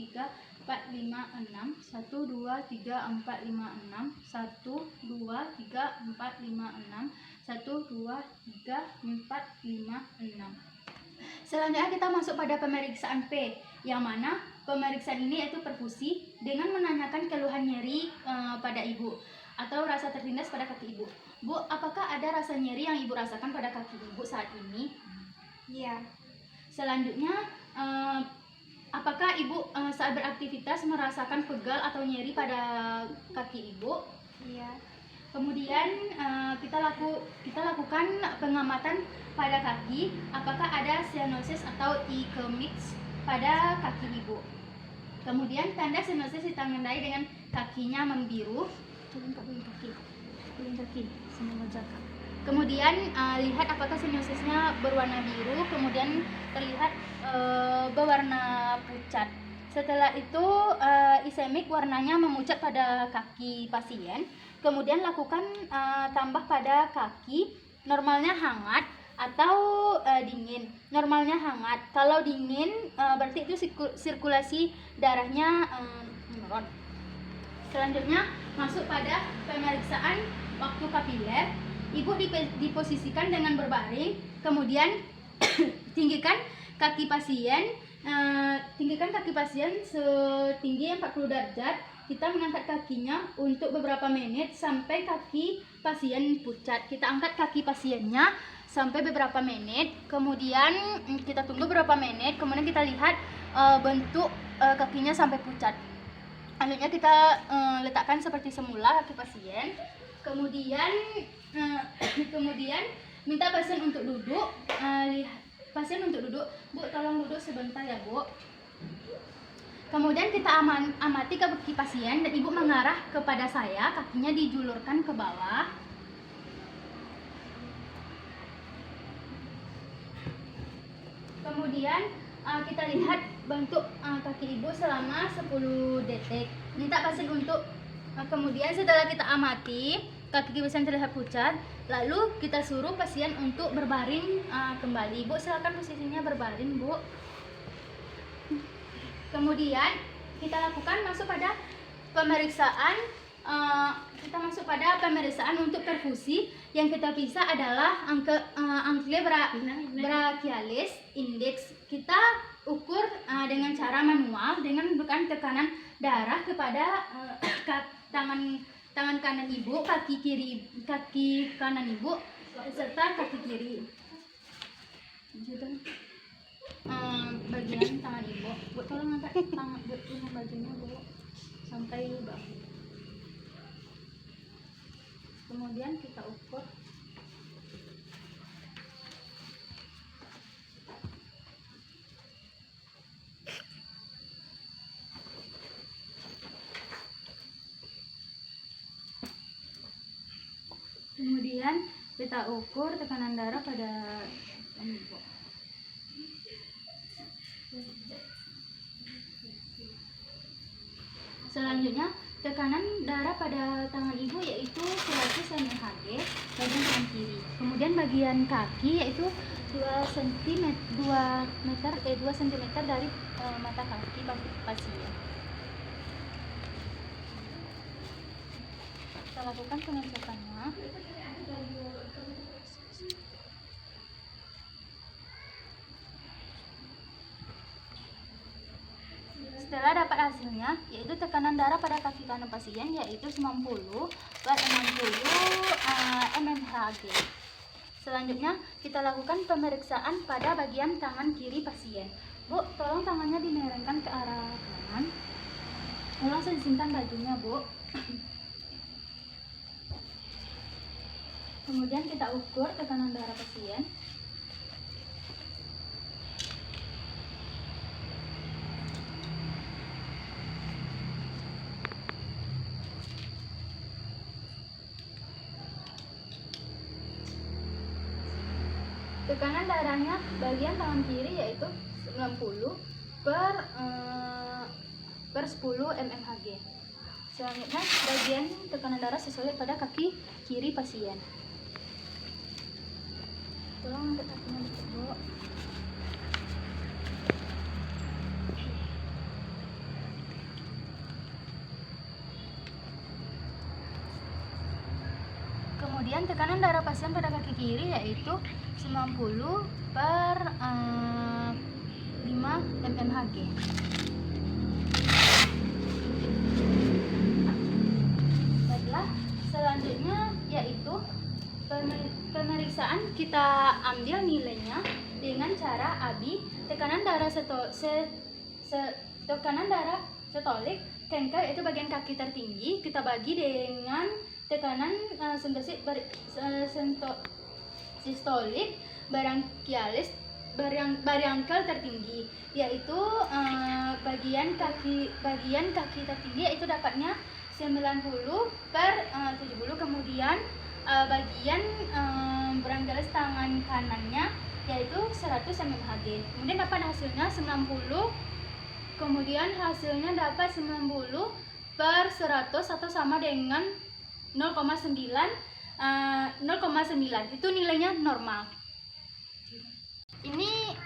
3, 4, 5, 6. 1, 2, 3, 4, 5, 6. 1, 2, 3, 4, 5, 6. 1, 2, 3, 4, 5, 6. Selanjutnya kita masuk pada pemeriksaan P, yang mana pemeriksaan ini yaitu perfusi dengan menanyakan keluhan nyeri pada ibu atau rasa tertindas pada kaki ibu. Bu, apakah ada rasa nyeri yang ibu rasakan pada kaki ibu saat ini? Iya. Selanjutnya, apakah ibu saat beraktivitas merasakan pegal atau nyeri pada kaki ibu? Iya. Kemudian kita lakukan pengamatan pada kaki, apakah ada cyanosis atau ischemic pada kaki ibu. Kemudian tanda cyanosis ditandai dengan kakinya membiru. Puling kaki, sambil menjaga. Kemudian lihat apakah cynosisnya berwarna biru, kemudian terlihat berwarna pucat. Setelah itu ischemic warnanya memucat pada kaki pasien. Kemudian lakukan tambah pada kaki, normalnya hangat atau dingin. Normalnya hangat. Kalau dingin berarti itu sirkulasi darahnya menurun. Selanjutnya masuk pada pemeriksaan waktu kapiler. Ibu diposisikan dengan berbaring, kemudian tinggikan kaki pasien setinggi 40 derajat. Kita mengangkat kakinya untuk beberapa menit sampai kaki pasien pucat. Kita angkat kaki pasiennya sampai beberapa menit, kemudian kita tunggu beberapa menit, kemudian kita lihat bentuk kakinya sampai pucat. Selanjutnya kita letakkan seperti semula kaki pasien. Kemudian minta pasien untuk duduk. Bu, tolong duduk sebentar ya, Bu. Kemudian kita amati kaki pasien dan ibu mengarah kepada saya, kakinya dijulurkan ke bawah. Kemudian kita lihat bentuk kaki ibu selama 10 detik. Minta pasien untuk kemudian setelah kita amati kaki pasien terlihat pucat, lalu kita suruh pasien untuk berbaring kembali. Bu, silakan posisinya berbaring, Bu. Kemudian kita lakukan masuk pada pemeriksaan untuk perfusi. Yang kita periksa adalah ankle brachialis index. Kita ukur dengan cara manual dengan memberikan tekanan darah kepada tangan kanan ibu, kaki kanan ibu serta kaki kiri. Bagian tangan ibu, Bu tolong angkat tangan Bu, bajunya Bu sampai bahu. Kemudian kita ukur. Kemudian kita ukur tekanan darah pada ibu. Selanjutnya tekanan darah pada tangan ibu yaitu 100 mmHg bagian tangan kiri. Kemudian bagian kaki yaitu 2 cm dari mata kaki pasien. Kita lakukan pengecekannya. Setelah dapat hasilnya, yaitu tekanan darah pada kaki kanan pasien yaitu 90/60 mmHg. Selanjutnya kita lakukan pemeriksaan pada bagian tangan kiri pasien. Bu, tolong tangannya dimiringkan ke arah kanan. Langsung disimpan bajunya, Bu. Kemudian kita ukur tekanan darah pasien. Tekanan darahnya bagian tangan kiri yaitu 90/10 mmHg. Selanjutnya bagian tekanan darah sesuai pada kaki kiri pasien. Tolong angkat kakinya dikit, Bu. Kemudian tekanan darah pasien pada kaki kiri yaitu 90/5 mmHg. Baiklah, selanjutnya yaitu pemeriksaan kita ambil nilainya dengan cara ABI, tekanan darah setolik kanker itu bagian kaki tertinggi kita bagi dengan tekanan sistolik bariangkel tertinggi, yaitu bagian kaki tertinggi yaitu dapatnya 90/70. Kemudian bagian barangkali tangan kanannya yaitu 100 mmHg. Kemudian dapat hasilnya 90, kemudian hasilnya dapat 90/100 atau sama dengan 0,9. Itu nilainya normal. Ini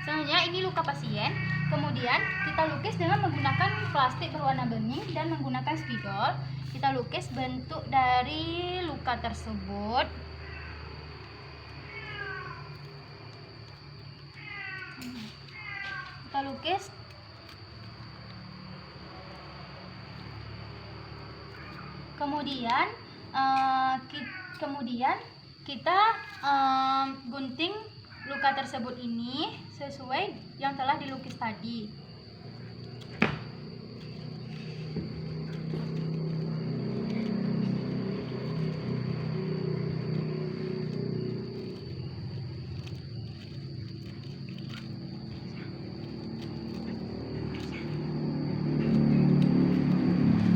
selanjutnya ini luka pasien. Kemudian kita lukis dengan menggunakan plastik berwarna bening dan menggunakan spidol. Kita lukis bentuk dari luka tersebut. Kita lukis. Kemudian kita gunting luka tersebut ini sesuai yang telah dilukis tadi.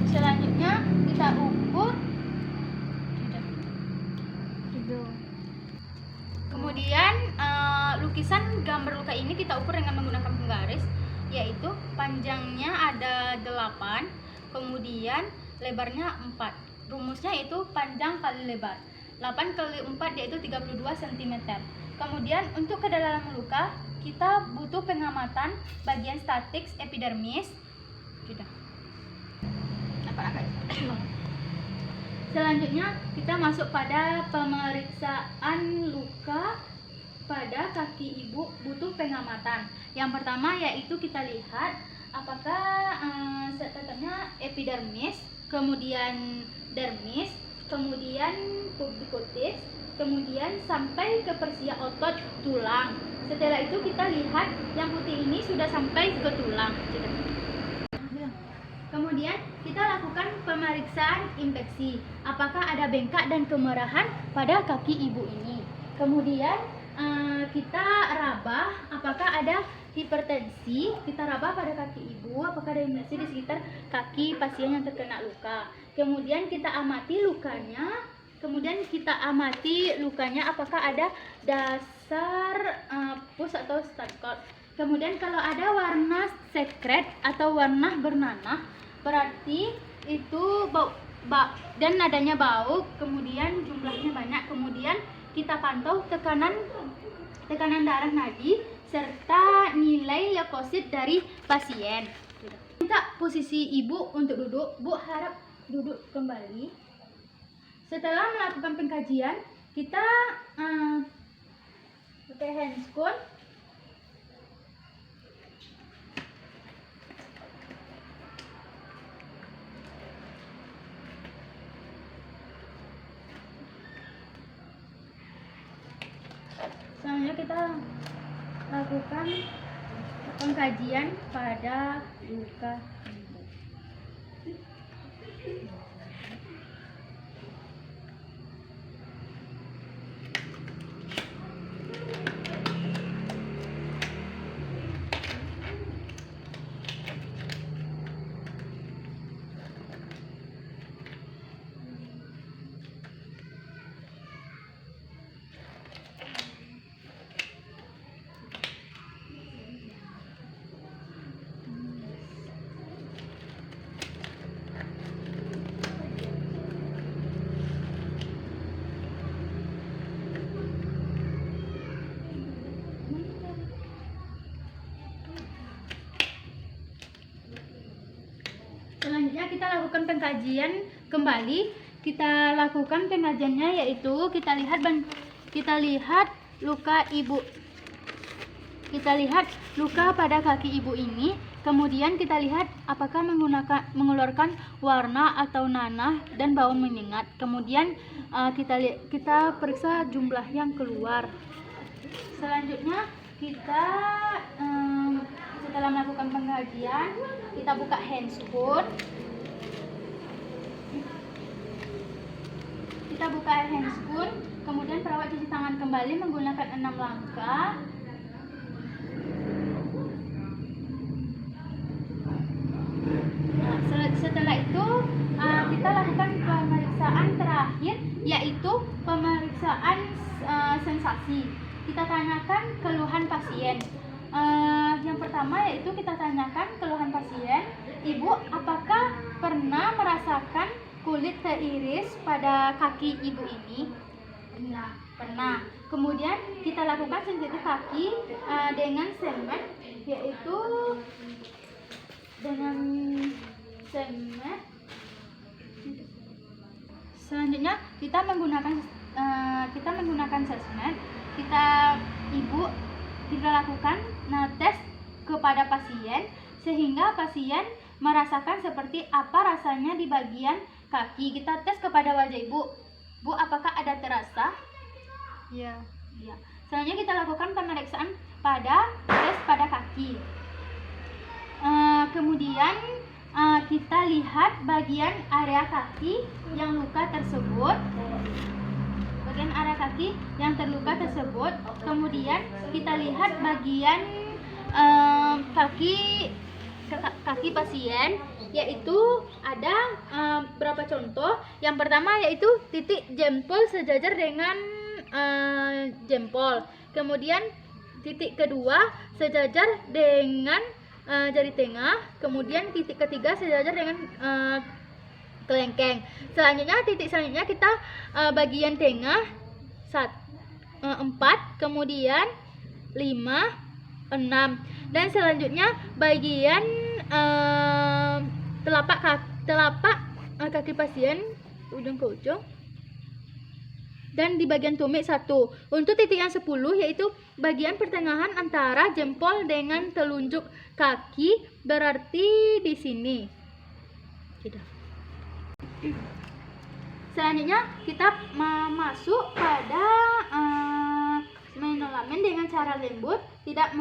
Selanjutnya kita ukur. Kemudian lukisan gambar luka ini kita ukur dengan menggunakan penggaris, yaitu panjangnya ada 8, kemudian lebarnya 4. Rumusnya itu panjang kali lebar. 8 kali 4 yaitu 32 cm. Kemudian untuk kedalaman luka kita butuh pengamatan bagian statik epidermis. Sudah. Selanjutnya kita masuk pada pemeriksaan luka pada kaki ibu butuh pengamatan. Yang pertama yaitu kita lihat apakah statusnya epidermis kemudian dermis, kemudian pubikutis, kemudian sampai ke persia otot tulang. Setelah itu kita lihat yang putih ini sudah sampai ke tulang. Kemudian kita lakukan pemeriksaan infeksi. Apakah ada bengkak dan kemerahan pada kaki ibu ini. Kemudian kita raba apakah ada hipertensi. Kita raba pada kaki ibu apakah ada infeksi di sekitar kaki pasien yang terkena luka. Kemudian kita amati lukanya. Apakah ada dasar pus atau startkot. Kemudian kalau ada warna sekret atau warna bernanah, berarti itu bau dan adanya bau, kemudian jumlahnya banyak. Kemudian kita pantau tekanan darah nadi serta nilai leukosit dari pasien. Minta posisi ibu untuk duduk. Bu harap duduk kembali. Setelah melakukan pengkajian, kita pakai handscoon. Selanjutnya kita lakukan pengkajian pada luka ibu. Selanjutnya kita lakukan pengkajian kembali. Kita lakukan pengkajiannya yaitu kita lihat luka ibu. Kita lihat luka pada kaki ibu ini. Kemudian kita lihat apakah mengeluarkan warna atau nanah dan bau menyengat. Kemudian kita periksa jumlah yang keluar. Selanjutnya kita setelah melakukan pengkajian, kita buka handscoon. Kemudian perawat cuci tangan kembali menggunakan 6 langkah. Nah, setelah itu kita lakukan pemeriksaan terakhir, yaitu pemeriksaan sensasi. Kita tanyakan keluhan pasien. Yang pertama yaitu kita tanyakan keluhan pasien. Ibu, apakah pernah merasakan kulit teriris pada kaki ibu ini? Pernah. Kemudian kita lakukan sensitif kaki dengan semen, yaitu dengan semen. Selanjutnya kita menggunakan semen. Kita lakukan tes kepada pasien sehingga pasien merasakan seperti apa rasanya di bagian kaki. Kita tes kepada wajah ibu. Bu, apakah ada terasa? Ya. Selanjutnya kita lakukan pemeriksaan tes pada kaki. Kemudian kita lihat bagian area kaki yang luka tersebut. Kemudian kita lihat bagian kaki pasien, yaitu ada berapa contoh. Yang pertama yaitu titik jempol sejajar dengan jempol. Kemudian titik kedua sejajar dengan jari tengah. Kemudian titik ketiga sejajar dengan kelengkeng. Titik selanjutnya kita bagian tengah 4, kemudian 5, 6, dan selanjutnya bagian telapak kaki pasien ujung ke ujung, dan di bagian tumit 1. Untuk titik yang 10 yaitu bagian pertengahan antara jempol dengan telunjuk kaki, berarti di sini. Tidak. Selanjutnya kita masuk pada menolamen dengan cara lembut, tidak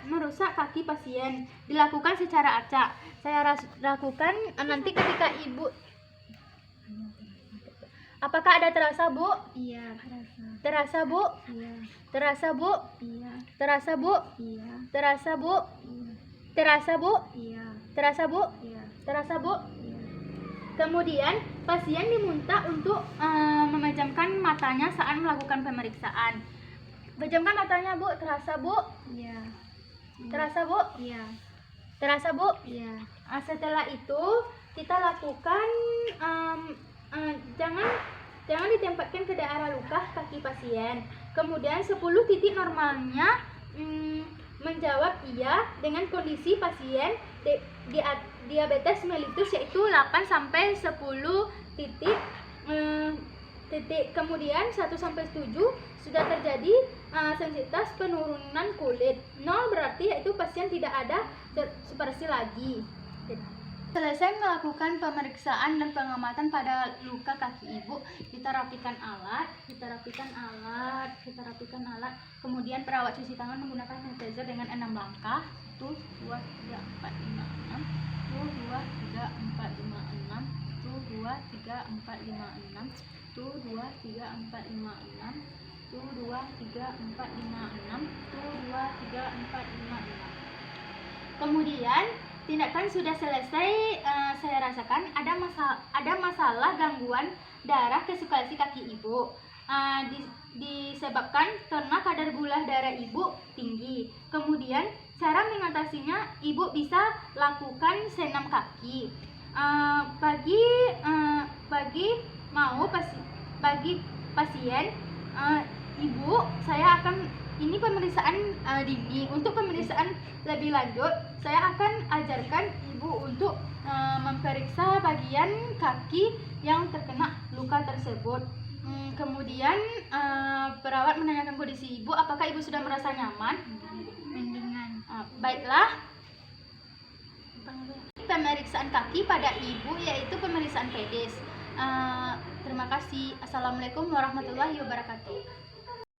merusak kaki pasien. Dilakukan secara acak. Saya lakukan nanti ketika ibu. Apakah ada terasa, Bu? Iya, terasa. Terasa, Bu? Iya. Terasa, Bu? Iya. Terasa, Bu? Iya. Terasa, Bu? Iya. Terasa, Bu? Iya. Terasa, Bu? Iya. Terasa, Bu? Iya. Kemudian pasien diminta untuk memejamkan matanya saat melakukan pemeriksaan. Pejamkan matanya, Bu. Terasa, Bu? Iya. Terasa, Bu? Iya. Terasa, Bu? Iya. Setelah itu kita lakukan jangan ditempatkan ke daerah luka kaki pasien. Kemudian 10 titik normalnya menjawab iya dengan kondisi pasien diabetes mellitus, yaitu 8 sampai 10 titik. Kemudian 1 sampai 7 sudah terjadi sensitivitas penurunan kulit. 0 berarti yaitu pasien tidak ada supersi lagi. Selesai melakukan pemeriksaan dan pengamatan pada luka kaki ibu, kita rapikan alat. Kemudian perawat cuci tangan menggunakan sanitizer dengan 6 langkah. 1, 2, 3, 4, 5, 6. 1, 2, 3, 4, 5, 6. 1, 2, 3, 4, 5, 6. 1, 2, 3, 4, 5, 6. 1, 2, 3, 4, 5, 6. 1, 2, 3, 4, 5, 6. Kemudian tindakan sudah selesai. Saya rasakan ada masalah gangguan darah ke sirkulasi kaki ibu, disebabkan karena kadar gula darah ibu tinggi. Kemudian cara mengatasinya, ibu bisa lakukan senam kaki. Bagi pasien ibu, saya akan ini pemeriksaan dini. Untuk pemeriksaan lebih lanjut, saya akan ajarkan ibu untuk memeriksa bagian kaki yang terkena luka tersebut. Kemudian perawat menanyakan kondisi ibu, apakah ibu sudah merasa nyaman? Mendingan. Baiklah. Pemeriksaan kaki pada ibu yaitu pemeriksaan pedis. Terima kasih. Assalamualaikum warahmatullahi wabarakatuh.